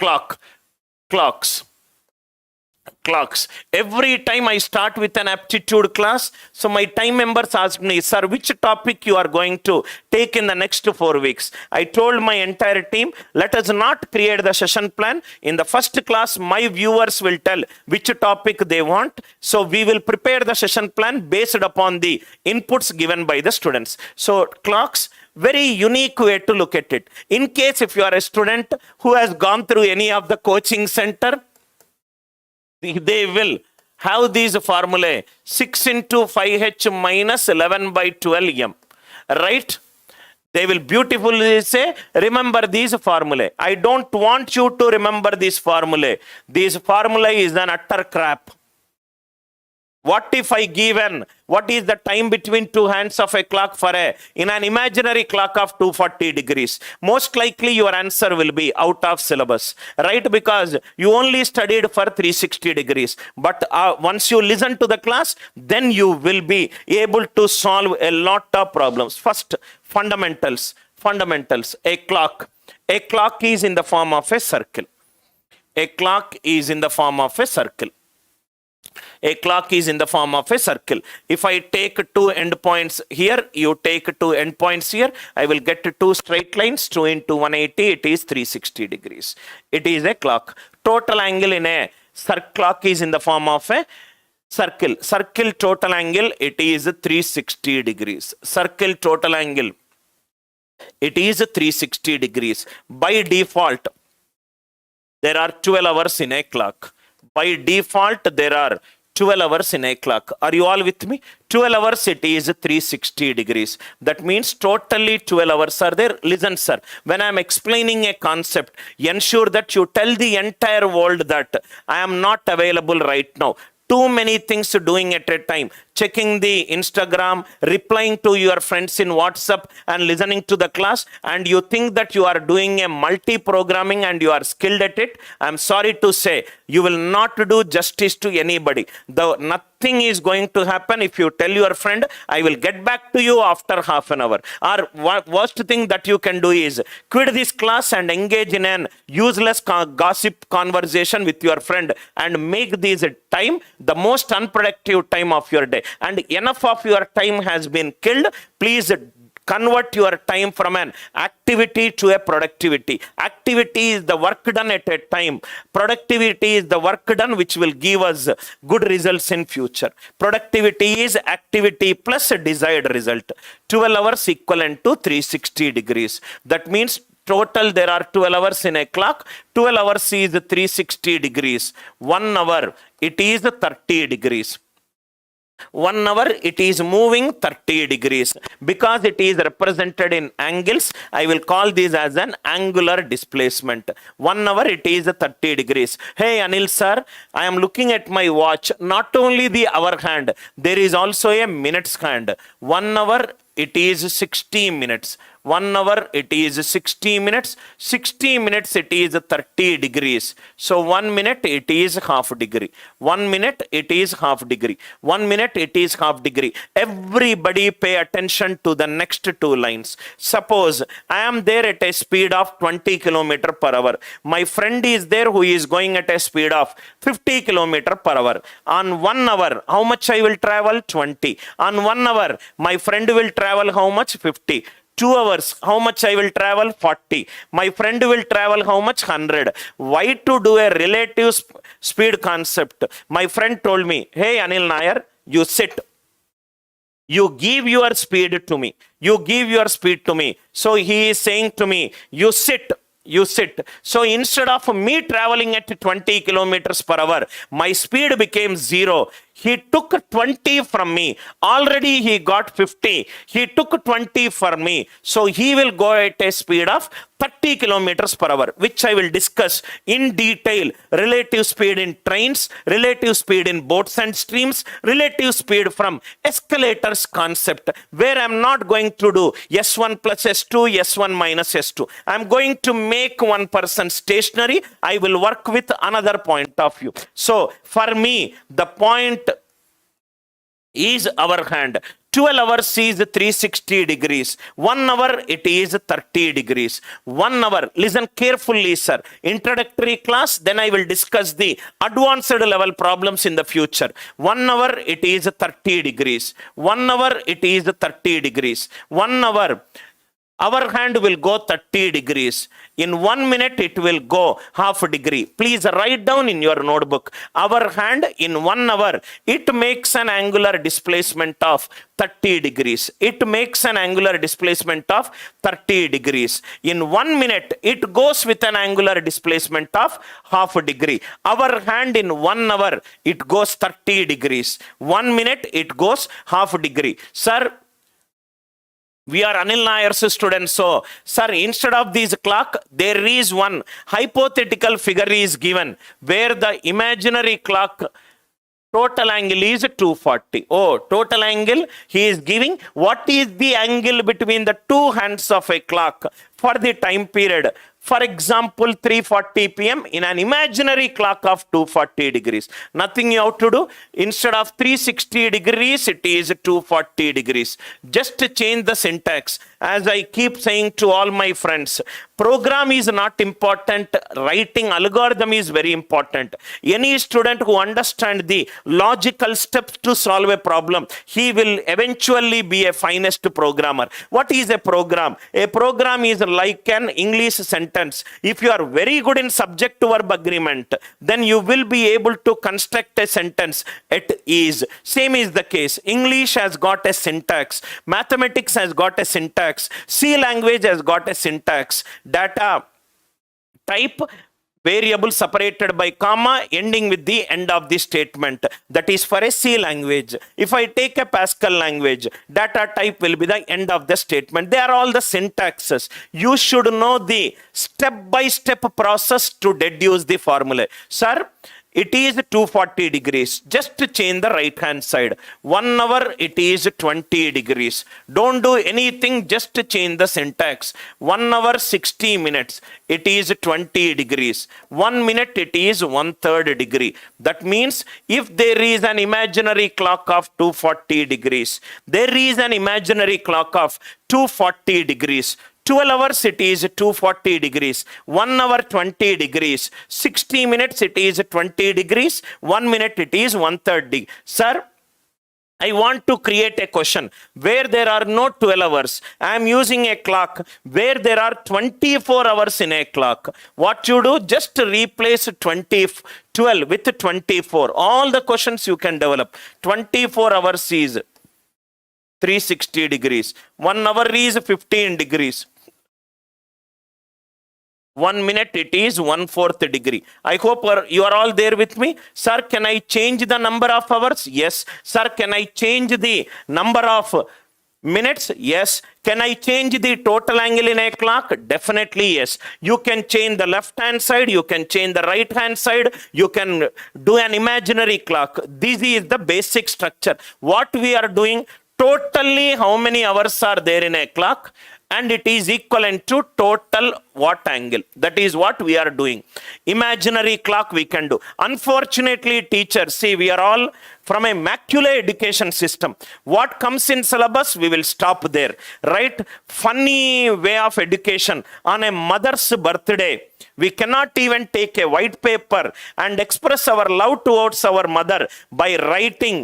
Clocks. Every time I start with an aptitude class, so my time members ask me, sir, which topic you are going to take in the next 4 weeks? I told my entire team, let us not create the session plan. In the first class, my viewers will tell which topic they want. So we will prepare the session plan based upon the inputs given by the students. So clocks, very unique way to look at it. In case if you are a student who has gone through any of the coaching center, they will have these formulae 6 into 5h minus 11 by 12m, right? They will beautifully say, remember these formulae. I don't want you to remember these formulae. These formulae is an utter crap. What if I given, what is the time between two hands of a clock for in an imaginary clock of 240 degrees? Most likely your answer will be out of syllabus, right? Because you only studied for 360 degrees. But once you listen to the class, then you will be able to solve a lot of problems. First, fundamentals. A clock is in the form of a circle. A clock is in the form of a circle. A clock is in the form of a circle. If I take two endpoints here, you take two endpoints here, I will get two straight lines, 2 into 180, it is 360 degrees. It is a clock. Total angle in a clock is in the form of a circle. Circle total angle, it is 360 degrees. Circle total angle, it is 360 degrees. By default, there are 12 hours in a clock. By default, there are 12 hours in a clock. Are you all with me? 12 hours, it is 360 degrees. That means totally 12 hours are there. Listen, sir, when I am explaining a concept, ensure that you tell the entire world that I am not available right now. Too many things doing at a time. Checking the Instagram, replying to your friends in WhatsApp and listening to the class, and you think that you are doing a multi-programming and you are skilled at it. I'm sorry to say, you will not do justice to anybody. Nothing is going to happen if you tell your friend, I will get back to you after half an hour. Or worst thing that you can do is quit this class and engage in an useless gossip conversation with your friend and make this time the most unproductive time of your day. And enough of your time has been killed. Please convert your time from an activity to a productivity. Activity is the work done at a time. Productivity is the work done which will give us good results in future. Productivity is activity plus a desired result. 12 hours equivalent to 360 degrees. That means total there are 12 hours in a clock. 12 hours is 360 degrees. 1 hour, it is 30 degrees. 1 hour, it is moving 30 degrees. Because it is represented in angles, I will call this as an angular displacement. 1 hour, it is 30 degrees. Hey, Anil sir, I am looking at my watch. Not only the hour hand, there is also a minutes hand. 1 hour, it is 60 minutes. 1 hour, it is 60 minutes. 60 minutes, it is 30 degrees. So 1 minute, it is half degree. 1 minute, it is half degree. 1 minute, it is half degree. Everybody pay attention to the next two lines. Suppose I am there at a speed of 20 km per hour. My friend is there who is going at a speed of 50 km per hour. On 1 hour, how much I will travel? 20. On 1 hour, my friend will travel how much? 50. 2 hours, how much I will travel? 40. My friend will travel how much? 100. Why to do a relative speed concept? My friend told me, hey Anil Nair, you sit. You give your speed to me. You give your speed to me. So he is saying to me, you sit. You sit. So instead of me traveling at 20 kilometers per hour, my speed became 0. He took 20 from me. Already he got 50. He took 20 for me. So he will go at a speed of 30 kilometers per hour, which I will discuss in detail. Relative speed in trains, relative speed in boats and streams, relative speed from escalators concept, where I'm not going to do S1 plus S2, S1 minus S2. I'm going to make one person stationary. I will work with another point of view. So for me, the point is our hand. 12 hours is 360 degrees. 1 hour it is 30 degrees. 1 hour, listen carefully sir, introductory class, then I will discuss the advanced level problems in the future. 1 hour it is 30 degrees. 1 hour it is 30 degrees. 1 hour, our hand will go 30 degrees. In 1 minute, it will go half a degree. Please write down in your notebook. Our hand in 1 hour, it makes an angular displacement of 30 degrees. It makes an angular displacement of 30 degrees. In 1 minute, it goes with an angular displacement of half a degree. Our hand in 1 hour, it goes 30 degrees. 1 minute, it goes half a degree. Sir, we are Anil Nair's students, so sir, instead of this clock, there is one hypothetical figure is given where the imaginary clock total angle is 240. Oh, total angle he is giving. What is the angle between the two hands of a clock for the time period? For example, 3:40 p.m. in an imaginary clock of 240 degrees. Nothing you have to do. Instead of 360 degrees, it is 240 degrees. Just change the syntax. As I keep saying to all my friends, program is not important. Writing algorithm is very important. Any student who understands the logical steps to solve a problem, he will eventually be a finest programmer. What is a program? A program is like an English sentence. If you are very good in subject to verb agreement, then you will be able to construct a sentence at ease. Same is the case. English has got a syntax. Mathematics has got a syntax. C language has got a syntax. Data type, variable separated by comma ending with the end of the statement. That is for a C language. If I take a Pascal language, data type will be the end of the statement. They are all the syntaxes. You should know the step-by-step process to deduce the formula. Sir, it is 240 degrees. Just change the right hand side. 1 hour it is 20 degrees. Don't do anything, just change the syntax. 1 hour 60 minutes. It is 20 degrees. 1 minute it is 1/3 degree. That means if there is an imaginary clock of 240 degrees, there is an imaginary clock of 240 degrees. 12 hours it is 240 degrees. 1 hour 20 degrees. 60 minutes it is 20 degrees. 1 minute it is 1/3 degree. Sir, I want to create a question where there are no 12 hours. I am using a clock where there are 24 hours in a clock. What you do? Just replace 12 with 24. All the questions you can develop. 24 hours is 360 degrees. 1 hour is 15 degrees. 1 minute it is 1/4 degree. I hope you are all there with me. Sir, can I change the number of hours? Yes. Sir, can I change the number of minutes? Yes. Can I change the total angle in a clock? Definitely yes. You can change the left hand side, you can change the right hand side, you can do an imaginary clock. This is the basic structure. What we are doing, totally how many hours are there in a clock, and it is equivalent to total what angle. That is what we are doing. Imaginary clock we can do. Unfortunately, teachers, see, we are all from a macular education system. What comes in syllabus, we will stop there. Right? Funny way of education. On a mother's birthday, we cannot even take a white paper and express our love towards our mother by writing.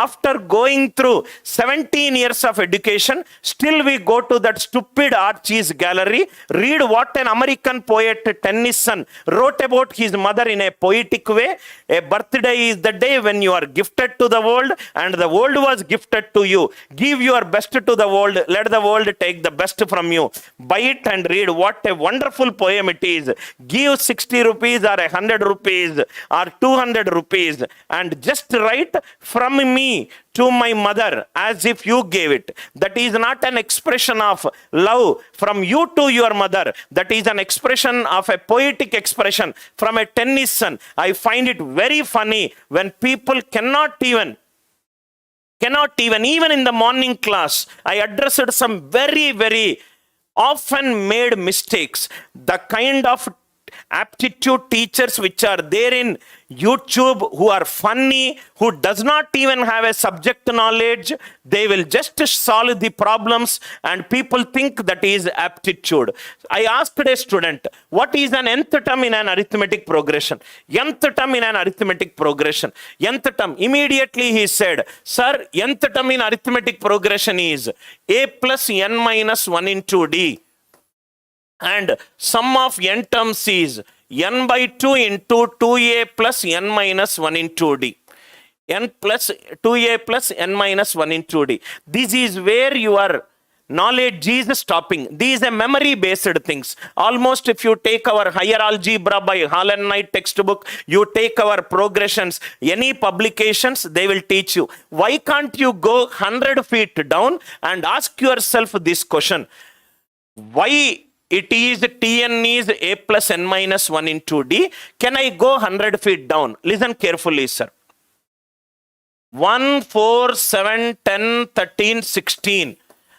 After going through 17 years of education, still we go to that stupid art cheese gallery, read what an American poet Tennyson wrote about his mother in a poetic way. A birthday is the day when you are gifted to the world and the world was gifted to you. Give your best to the world. Let the world take the best from you. Buy it and read. What a wonderful poem it is. Give 60 rupees or 100 rupees or 200 rupees and just write, from me to my mother, as if you gave it. That is not an expression of love from you to your mother. That is an expression of a poetic expression from a Tennyson. I find it very funny when people cannot even in the morning class, I addressed some very, very often made mistakes. The kind of aptitude teachers which are there in YouTube, who are funny, who does not even have a subject knowledge. They will just solve the problems and people think that is aptitude. I asked a student, what is an nth term in an arithmetic progression? Nth term in an arithmetic progression. Nth term. Immediately he said, sir, nth term in arithmetic progression is a plus n minus 1 into d. And sum of n terms is n by 2 into 2a plus n minus 1 into d. N plus 2a plus n minus 1 into d. This is where your knowledge is stopping. These are memory based things. Almost if you take our higher algebra by Hall and Knight textbook, you take our progressions, any publications, they will teach you. Why can't you go 100 feet down and ask yourself this question? Why it is Tn is a plus n minus 1 into d? Can I go 100 feet down? Listen carefully, sir. 1, 4, 7, 10, 13, 16.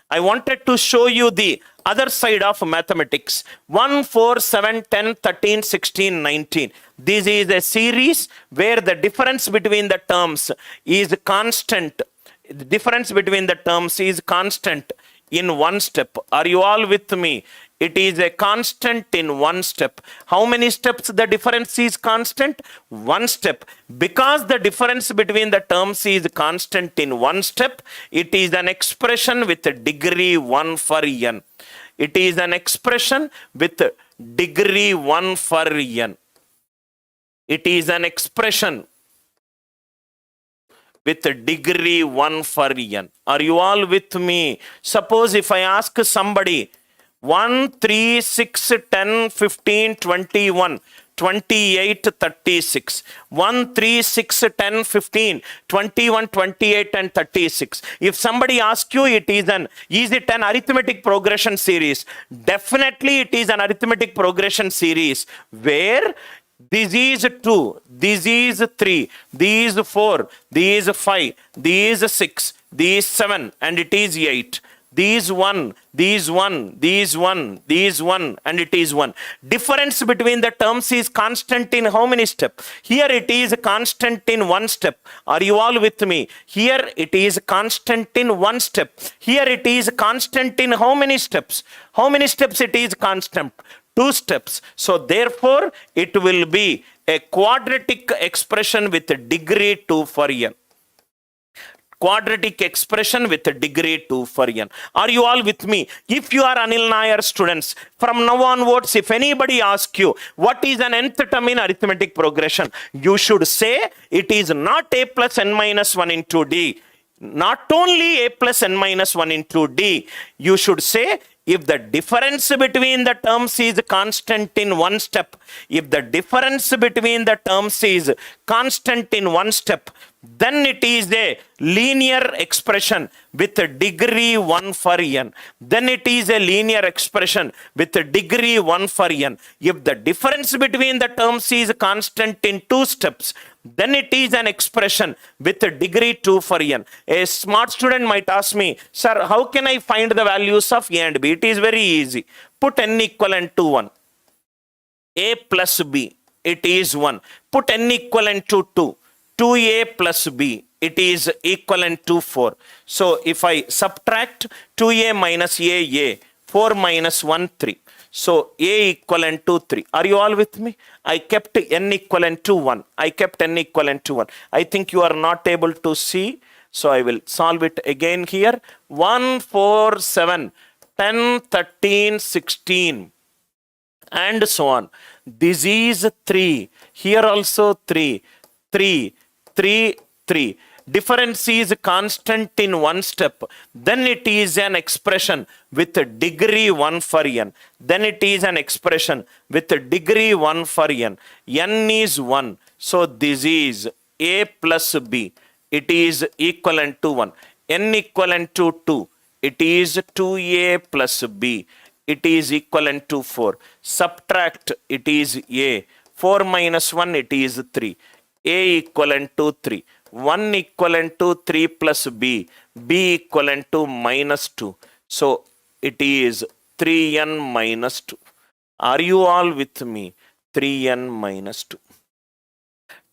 I wanted to show you the other side of mathematics. 1, 4, 7, 10, 13, 16, 19. This is a series where the difference between the terms is constant. The difference between the terms is constant in one step. Are you all with me? It is a constant in one step. How many steps the difference is constant? One step. Because the difference between the terms is constant in one step, it is an expression with degree 1 for n. It is an expression with degree 1 for n. It is an expression with degree 1 for n. Are you all with me? Suppose if I ask somebody, 1, 3, 6, 10, 15, 21, 28, 36. 1, 3, 6, 10, 15, 21, 28 and 36. If somebody asks you, is it an arithmetic progression series? Definitely it is an arithmetic progression series where this is 2, this is 3, this is 4, this is 5, this is 6, this is 7 and it is 8. These 1, these 1, these 1, these 1 and it is 1. Difference between the terms is constant in how many steps? Here it is constant in one step. Are you all with me? Here it is constant in one step. Here it is constant in how many steps? How many steps it is constant? 2 steps. So therefore it will be a quadratic expression with degree 2 for n. Quadratic expression with degree 2 for n. Are you all with me? If you are Anil Nair students, from now onwards, if anybody asks you, what is an nth term in arithmetic progression? You should say, it is not a plus n minus 1 into d. Not only a plus n minus 1 into d. You should say, if the difference between the terms is constant in one step, if the difference between the terms is constant in one step, then it is a linear expression with a degree 1 for n. Then it is a linear expression with a degree 1 for n. If the difference between the terms is constant in 2 steps, then it is an expression with a degree 2 for n. A smart student might ask me, sir, how can I find the values of a and b? It is very easy. Put n equivalent to 1. A plus b, it is 1. Put n equivalent to 2. 2a plus b, it is equivalent to 4. So if I subtract 2a minus a, 4 minus 1, 3. So a equivalent to 3. Are you all with me? I kept n equivalent to 1. I kept n equivalent to 1. I think you are not able to see. So I will solve it again here. 1, 4, 7, 10, 13, 16. And so on. This is 3. Here also 3. 3. 3, 3. Difference is constant in one step. Then it is an expression with a degree 1 for n. Then it is an expression with a degree 1 for n. N is 1. So this is a plus b. It is equivalent to 1. N equivalent to 2. It is 2a plus b. It is equivalent to 4. Subtract, it is a. 4 minus 1, it is 3. A equivalent to 3. 1 equivalent to 3 plus b. B equivalent to minus 2. So it is 3n minus 2. Are you all with me? 3n minus 2.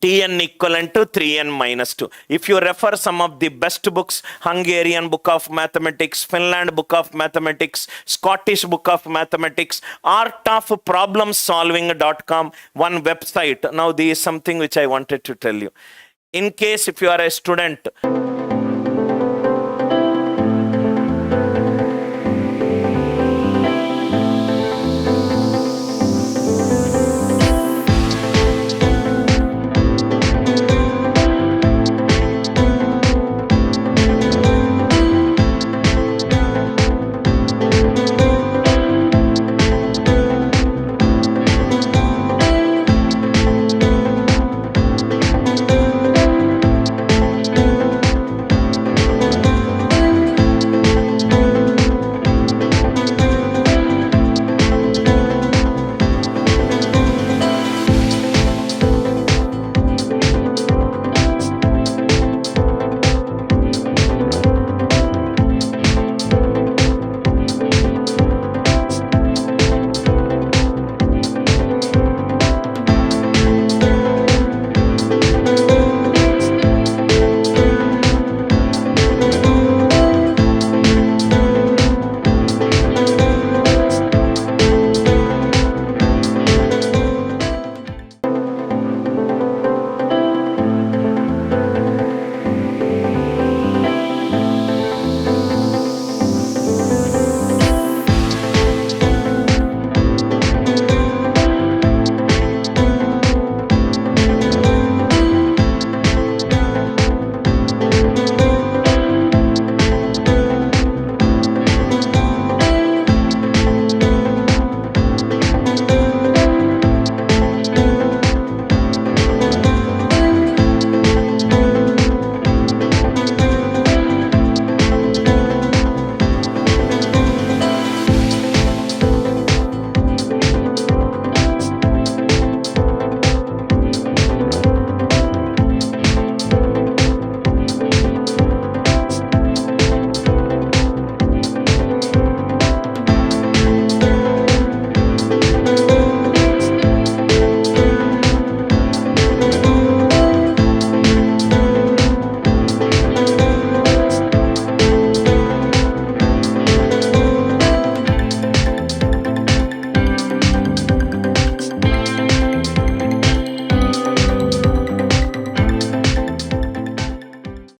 Tn equivalent to 3n minus 2. If you refer some of the best books, Hungarian Book of Mathematics, Finland Book of Mathematics, Scottish Book of Mathematics, artofproblemsolving.com, one website. Now, this is something which I wanted to tell you. In case if you are a student